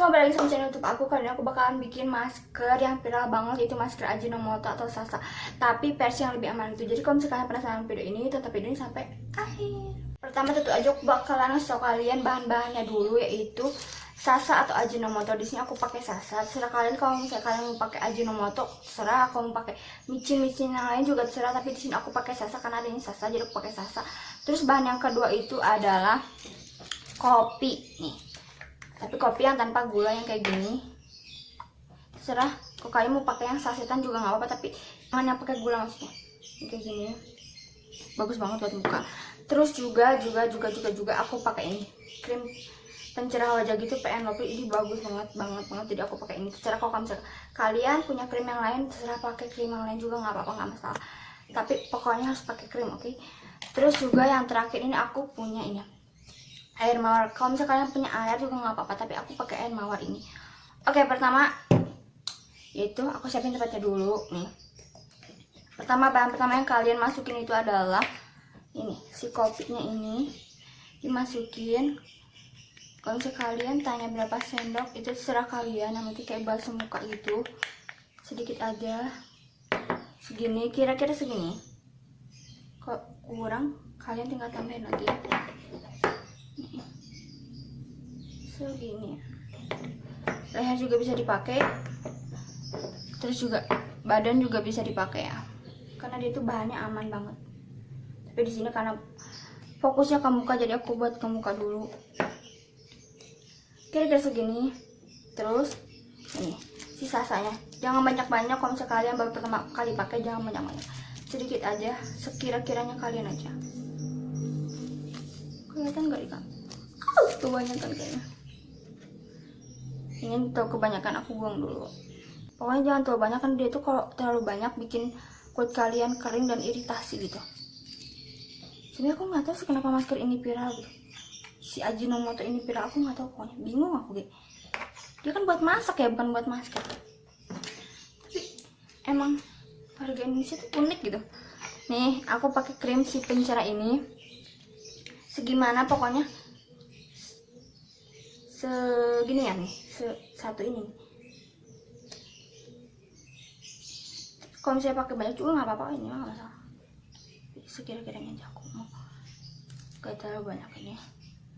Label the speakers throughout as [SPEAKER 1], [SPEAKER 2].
[SPEAKER 1] semua, balik lagi sama channel YouTube aku. Kali ini aku bakalan bikin masker yang viral banget, yaitu masker Ajinomoto atau Sasa, tapi versi yang lebih aman itu. Jadi kalau misalkan kalian penasaran video ini, tonton video ini sampai akhir. Pertama tentu aja aku bakalan ngasih tau kalian bahan-bahannya dulu, yaitu Sasa atau Ajinomoto. Di sini aku pakai Sasa. Terserah kalian, kalau misalnya kalian mau pakai Ajinomoto terserah, aku mau pakai micin-micin yang lain juga terserah, tapi di sini aku pakai Sasa karena ada ini Sasa, jadi aku pakai Sasa. Terus bahan yang kedua itu adalah kopi nih, tapi kopi yang tanpa gula yang kayak gini. Terserah, kalau kalian mau pakai yang sasetan juga nggak apa-apa, tapi jangan yang pakai gula maksudnya. Yang kayak gini bagus banget buat muka. Terus juga aku pakai ini krim pencerah wajah gitu, PN Lovely. Ini bagus banget, jadi aku pakai ini. Terserah, kalau misalnya kalian punya krim yang lain terserah, pakai krim yang lain juga nggak apa-apa, nggak masalah, tapi pokoknya harus pakai krim, oke? Terus juga yang terakhir ini aku punya ini air mawar. Kalau misalnya kalian punya air juga nggak apa-apa, tapi aku pakai air mawar ini. Oke, pertama yaitu aku siapin tempatnya dulu nih. Bahan pertama yang kalian masukin itu adalah ini, si kopinya ini dimasukin. Kalau misalnya kalian tanya berapa sendok, itu terserah kalian, yang penting kayak balsam muka gitu, sedikit aja, segini, kira-kira segini. Kok kurang, kalian tinggal tambahin lagi segini. Leher juga bisa dipakai, terus juga badan juga bisa dipakai ya, karena dia tuh bahannya aman banget. Tapi di sini karena fokusnya ke muka, jadi aku buat ke muka dulu, kira-kira segini. Terus ini si Sasanya, jangan banyak-banyak. Kalau misalnya kalian baru pertama kali pakai, jangan banyak-banyak, sedikit aja, sekira-kiranya kalian aja. Kelihatan gak ikan? Tuh banyak kan kayaknya. Ini tuh kebanyakan, aku buang dulu. Pokoknya jangan terlalu banyak, kan dia tuh kalau terlalu banyak bikin kulit kalian kering dan iritasi gitu. Sebenarnya aku nggak tahu sih kenapa masker ini viral gitu. Si Ajinomoto ini viral, aku nggak tahu, pokoknya bingung aku gitu. Dia kan buat masak ya, bukan buat masker. Tapi emang harga Indonesia tuh unik gitu. Nih, aku pakai krim si pencerah ini. Segimana pokoknya segini ya nih, satu ini. Kalau misalnya pakai banyak juga nggak apa-apa, ini nggak masalah. Sekira-kiranya aja, aku mau gak terlalu banyak ini.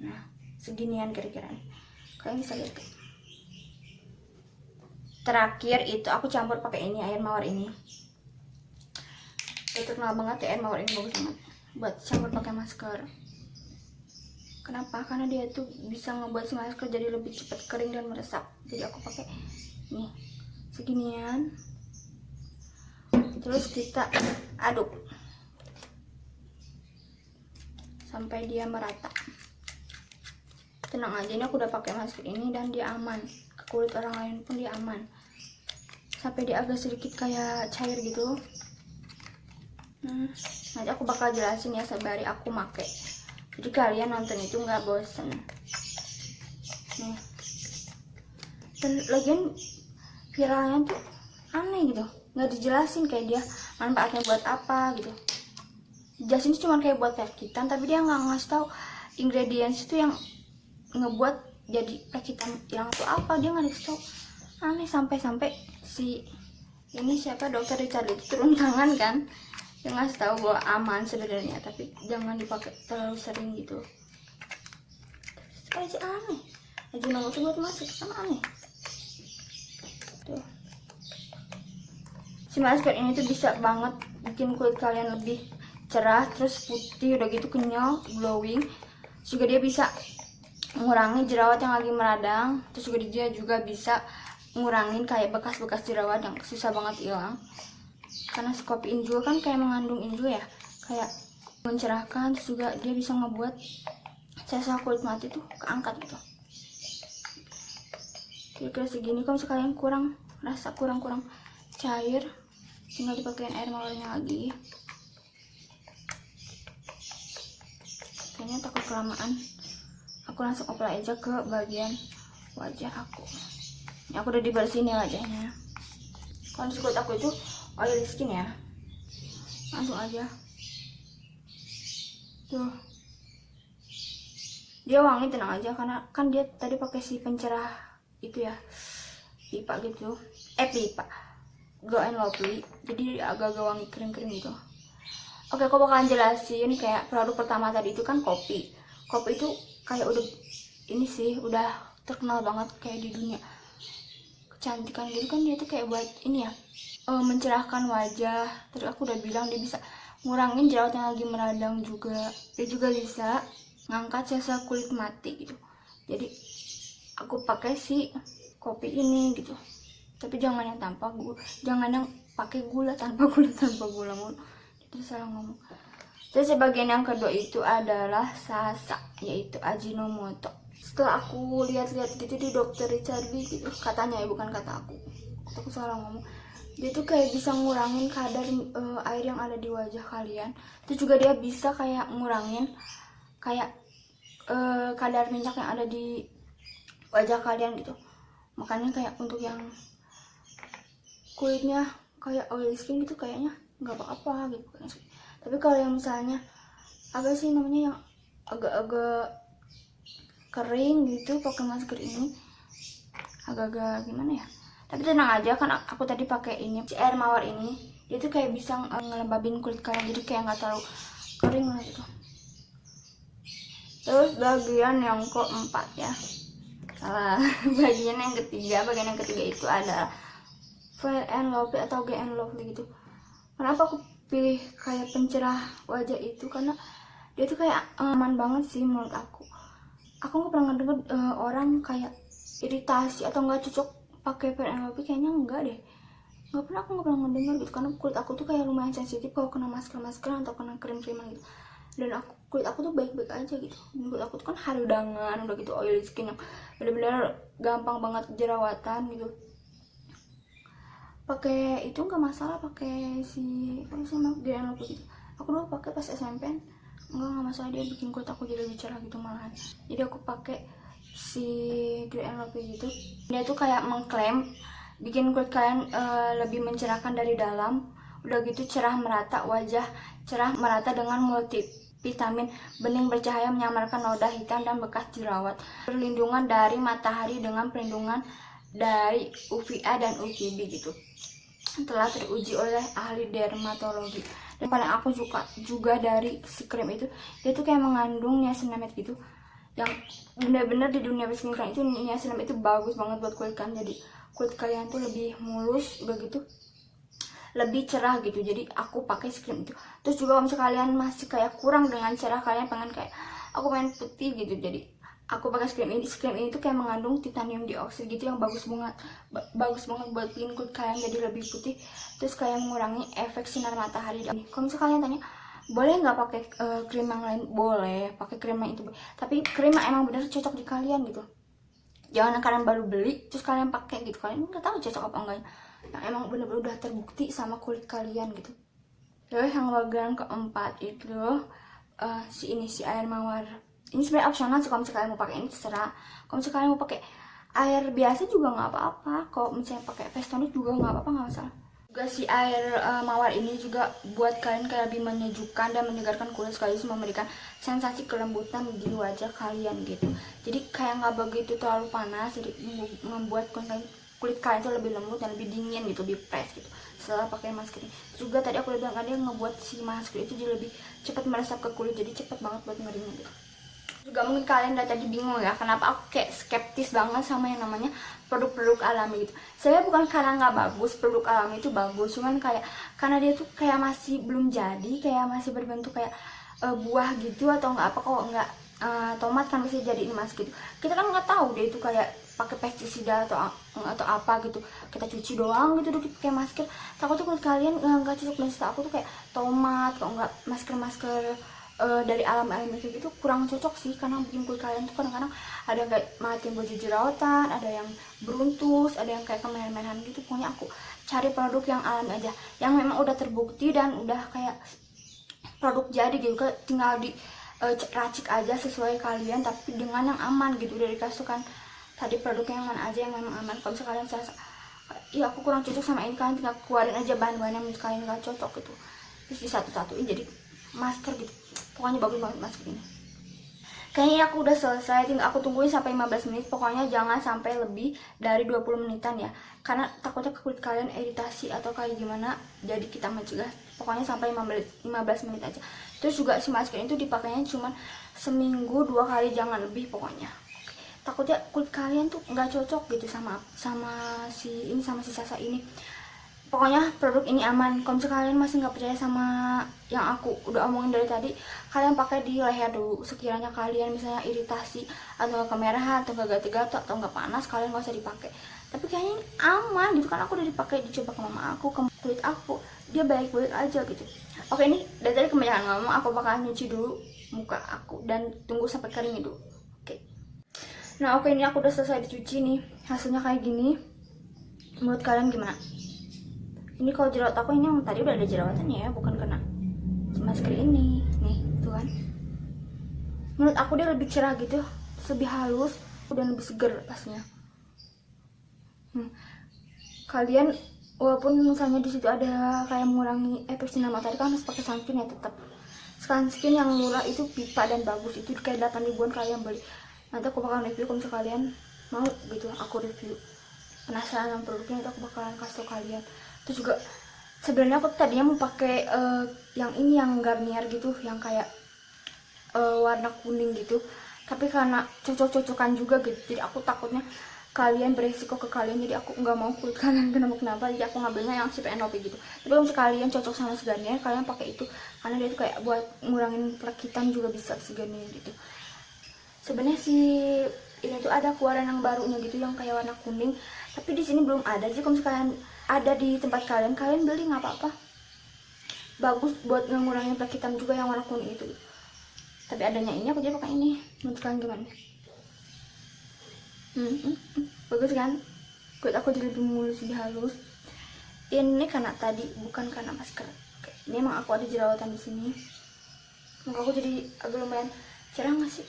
[SPEAKER 1] Nah, seginian kira-kira nih, kalian bisa lihat. Terakhir itu aku campur pakai ini, air mawar ini. Itu terkenal banget ya, air mawar ini bagus banget buat campur pakai masker. Kenapa? Karena dia tuh bisa ngebuat si masker jadi lebih cepat kering dan meresap. Jadi aku pakai nih seginian. Terus kita aduk sampai dia merata. Tenang aja, ini aku udah pakai masker ini dan dia aman. Ke kulit orang lain pun dia aman. Sampai dia agak sedikit kayak cair gitu. Nanti aku bakal jelasin ya sembari aku pakai. Jadi kalian nonton itu nggak bosen. Nih. Dan lagian viralnya tuh aneh gitu, nggak dijelasin kayak dia manfaatnya buat apa gitu. Jelasin cuma kayak buat pekitan, tapi dia nggak ngasih tahu ingredients itu yang ngebuat jadi pekitan yang tuh apa, dia nggak dikasih tahu. Aneh, sampai si ini siapa, dokter Richard itu turun tangan kan, dia ngasih tahu bahwa aman sebenarnya, tapi jangan dipakai terlalu sering gitu. Aja aneh, Ajinomoto buat masker kan aneh. Tuh, si masker ini tuh bisa banget bikin kulit kalian lebih cerah, terus putih, udah gitu kenyal, glowing. Terus juga dia bisa mengurangi jerawat yang lagi meradang. Terus juga dia juga bisa ngurangin kayak bekas-bekas jerawat yang susah banget hilang. Karena si kopi ini juga kan kayak mengandung ini juga ya, kayak mencerahkan. Terus juga dia bisa ngebuat sel-sel kulit mati tuh keangkat gitu. Kira-kira segini. Kalau misalnya kalian rasa kurang cair, tinggal dipakein air mawarnya lagi. Kayaknya takut kelamaan, aku langsung apply aja ke bagian wajah aku. Ini aku udah dibersihin ya wajahnya. Kalau kulit aku itu oily skin ya, langsung aja tuh. Dia wangi, tenang aja, karena kan dia tadi pakai si pencerah itu ya, pipa gitu, pipa Glow and Lovely, jadi agak-agak wangi krim-krim gitu. Oke, aku bakalan jelasin kayak produk pertama tadi itu kan kopi itu kayak udah ini sih, udah terkenal banget kayak di dunia kecantikan gitu kan. Dia tuh kayak buat ini ya, mencerahkan wajah. Terus aku udah bilang dia bisa ngurangin jerawat yang lagi meradang juga. Dia juga bisa ngangkat sel-sel kulit mati gitu. Jadi aku pakai si kopi ini gitu, tapi jangan yang tanpa gula, jangan yang pakai gula, tanpa gula mau itu salah ngomong. Terus bagian yang kedua itu adalah sasa, yaitu Ajinomoto. Setelah aku lihat-lihat gitu di dokter Richard Lee gitu, katanya ya, bukan kata aku salah ngomong. Dia tuh kayak bisa ngurangin kadar air yang ada di wajah kalian. Terus juga dia bisa kayak ngurangin kayak kadar minyak yang ada di wajah kalian gitu. Makanya kayak untuk yang kulitnya kayak oily skin gitu kayaknya nggak apa-apa gitu. Tapi kalau yang misalnya apa sih namanya, yang agak-agak kering gitu, pakai masker ini agak-agak gimana ya. Tapi tenang aja, kan aku tadi pakai ini si air mawar ini, dia tuh kayak bisa ngelembabin kulit kalian, jadi kayak nggak terlalu kering lah gitu. Terus bagian yang keempat ya, salah, bagian yang ketiga itu adalah Fair and Lovely atau Fair and Lovely gitu. Kenapa aku pilih kayak pencerah wajah itu? Karena dia tuh kayak aman banget sih menurut aku. Aku nggak pernah ngedenger orang kayak iritasi atau nggak cocok pakai Fair and Lovely, kayaknya enggak deh. Aku nggak pernah ngedenger gitu, karena kulit aku tuh kayak lumayan sensitif kalau kena masker-maskeran atau kena krim-kriman gitu. Dan kulit aku tuh baik-baik aja gitu. Kulit aku tuh kan harudangan, udah gitu oily skin yang bener-bener gampang banget jerawatan gitu. Pakai itu nggak masalah, pakai si apa sih namanya, Fair and Lovely gitu. Aku dulu pakai pas SMP, nggak masalah, dia bikin kulit aku jadi lebih cerah gitu malahan. Jadi aku pakai si Fair and Lovely gitu. Dia tuh kayak mengklaim bikin kulit kalian lebih mencerahkan dari dalam. Udah gitu cerah merata wajah, cerah merata dengan multivitamin, bening bercahaya menyamarkan noda hitam dan bekas jerawat, perlindungan dari matahari dengan perlindungan dari UVA dan UVB gitu. Telah teruji oleh ahli dermatologi. Dan paling aku suka juga dari si krim itu, dia tuh kayak mengandung niacinamide gitu, yang bener-bener di dunia skincare itu niacinamide itu bagus banget buat kulit kalian. Jadi kulit kalian tuh lebih mulus, udah gitu lebih cerah gitu. Jadi aku pakai krim itu. Terus juga kalau misalnya kalian masih kayak kurang dengan cerah, kalian pengen kayak aku pengen putih gitu, jadi aku pakai krim ini. Krim ini tuh kayak mengandung titanium dioksida gitu, yang bagus banget buat bikin kulit kalian jadi lebih putih. Terus kayak mengurangi efek sinar matahari. Kalau misalnya kalian tanya boleh nggak pakai krim yang lain, boleh pakai krim yang itu, tapi krim yang emang bener cocok di kalian gitu. Jangan kalian baru beli terus kalian pakai gitu, kalian nggak tahu cocok apa enggak, yang emang bener-bener udah terbukti sama kulit kalian gitu. Terus yang bagian keempat itu si air mawar. Ini sebenarnya opsional sih, kalau misalnya kalian mau pakai ini terserah. Kalau misalnya kalian mau pakai air biasa juga nggak apa-apa. Kalau misalnya pakai face tonic juga nggak apa-apa, nggak masalah. Juga si air mawar ini juga buat kalian kayak lebih menyejukkan dan menyegarkan kulit, sekaligus memberikan sensasi kelembutan di wajah kalian gitu. Jadi kayak nggak begitu terlalu panas, jadi membuat kulit kalian tuh lebih lembut dan lebih dingin gitu, lebih fresh gitu setelah pakai masker ini. Juga tadi aku udah bilang kan, dia ngebuat si masker itu jadi lebih cepat meresap ke kulit, jadi cepat banget buat ngeringin gitu. Juga mungkin kalian udah tadi bingung ya, kenapa aku kayak skeptis banget sama yang namanya produk-produk alami gitu. Saya bukan karena nggak bagus, produk alami itu bagus, cuman kayak karena dia tuh kayak masih belum jadi, kayak masih berbentuk kayak buah gitu atau nggak apa, kok nggak tomat kan bisa jadi emas gitu. Kita kan nggak tahu dia itu kayak pakai pestisida atau apa gitu. Kita cuci doang gitu pakai masker. Takut tuh kulit kalian nggak cocok. Dan setelah aku tuh kayak tomat, kalau nggak masker dari alam kayak gitu kurang cocok sih, karena bikin kulit kalian tuh kadang-kadang ada yang kayak malah timbul jerawatan, ada yang beruntus, ada yang kayak kemerah-merahan gitu. Pokoknya aku cari produk yang alami aja, yang memang udah terbukti dan udah kayak produk jadi gitu, tinggal di racik aja sesuai kalian, tapi dengan yang aman gitu. Udah dikasih kan tadi produk yang mana aja yang memang aman. Kalau misalnya kalian serasa iya aku kurang cocok sama ini, kalian tinggal keluarin aja bahan-bahan yang kalian nggak cocok gitu, terus disatu-satuin jadi masker gitu. Pokoknya bagus banget masker ini. Kayaknya aku udah selesai, tinggal aku tungguin sampai 15 menit. Pokoknya jangan sampai lebih dari 20 menitan ya. Karena takutnya kulit kalian iritasi atau kayak gimana. Jadi kita mencegah pokoknya sampai 15 menit aja. Terus juga si masker itu dipakainya cuman seminggu 2 kali, jangan lebih pokoknya. Takutnya kulit kalian tuh nggak cocok gitu sama si Sasa ini. Pokoknya produk ini aman. Kalau misalnya kalian masih nggak percaya sama yang aku udah omongin dari tadi, kalian pakai di leher dulu. Sekiranya kalian misalnya iritasi atau nggak kemerahan atau nggak gatal-gatal atau nggak panas, kalian nggak usah dipakai. Tapi kayaknya ini aman gitu kan, aku udah dipakai, dicoba ke mama aku, ke kulit aku, dia baik-baik aja gitu. Oke, ini dari tadi kebanyakan ngomong, aku bakalan nyuci dulu muka aku dan tunggu sampai kering dulu. Oke. Nah oke, ini aku udah selesai dicuci nih, hasilnya kayak gini. Menurut kalian gimana? Ini kalau jerawat aku ini yang tadi udah ada jerawatannya ya, bukan kena masker ini. Nih, tuh kan. Menurut aku dia lebih cerah gitu, lebih halus, dan lebih seger pasnya. Kalian walaupun misalnya di situ ada kayak mengurangi efek sinar matahari, kan harus pakai sunscreen ya tetap. Sunscreen yang murah itu pipa dan bagus, itu kayak 8 ribuan kalian beli. Nanti aku bakalan review kalau misalnya kalian mau gitu, aku review. Penasaran sama produknya itu aku bakalan kasih tau kalian. Terus juga sebenarnya aku tadinya mau pakai yang ini, yang Garnier gitu, yang kayak warna kuning gitu, tapi karena cocok-cocokan juga gitu, jadi aku takutnya kalian beresiko ke kalian, jadi aku nggak mau kulit kalian kenapa-kenapa, jadi aku ngambilnya yang si PNOP gitu. Tapi kalau kalian cocok sama si Garnier, kalian pakai itu karena dia itu kayak buat ngurangin plek hitam juga bisa si Garnier gitu. Sebenarnya si ini tuh ada keluaran yang barunya gitu, yang kayak warna kuning, tapi di sini belum ada. Jadi kalau kalian ada di tempat kalian beli nggak apa-apa, bagus buat ngurangin plek hitam juga yang warna kuning itu. Tapi adanya ini aku jadi pakai ini. Menurut kalian gimana? Bagus kan? Kulit aku jadi lebih mulus, lebih halus. Ini karena tadi, bukan karena masker. Oke, ini emang aku ada jerawatan di sini. Muka aku jadi agak lumayan cerah nggak sih?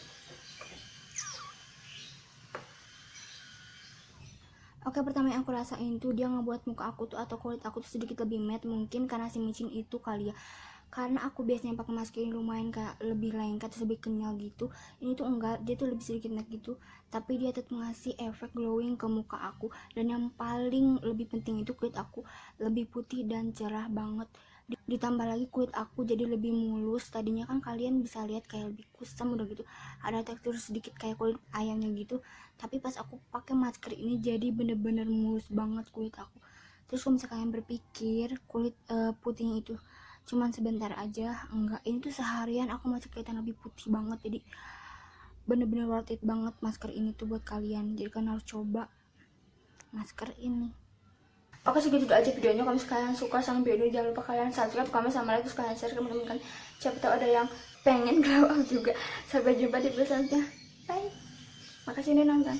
[SPEAKER 1] Oke, pertama yang aku rasain tuh dia ngebuat muka aku tuh atau kulit aku tuh sedikit lebih matte, mungkin karena si micin itu kali ya. Karena aku biasanya pakai masker ini lumayan kayak lebih lengket, lebih kenyal gitu. Ini tuh enggak, dia tuh lebih sedikit matte gitu, tapi dia tetap ngasih efek glowing ke muka aku. Dan yang paling lebih penting itu kulit aku lebih putih dan cerah banget. Ditambah lagi kulit aku jadi lebih mulus. Tadinya kan kalian bisa lihat kayak lebih kusam udah gitu, ada tekstur sedikit kayak kulit ayamnya gitu, tapi pas aku pakai masker ini jadi bener-bener mulus banget kulit aku. Terus kalau misalnya kalian berpikir kulit putihnya itu cuman sebentar aja, enggak, ini tuh seharian aku masih kelihatan lebih putih banget. Jadi bener-bener worth it banget masker ini tuh buat kalian, jadi kalian harus coba masker ini. Oke, segitu aja videonya. Kalau kalian suka sama video ini, jangan lupa kalian subscribe, komen, sama like, terus kalian share ke teman-teman kan. Siapa tahu ada yang pengen glow up juga. Sampai jumpa di video selanjutnya. Bye. Makasih udah nonton.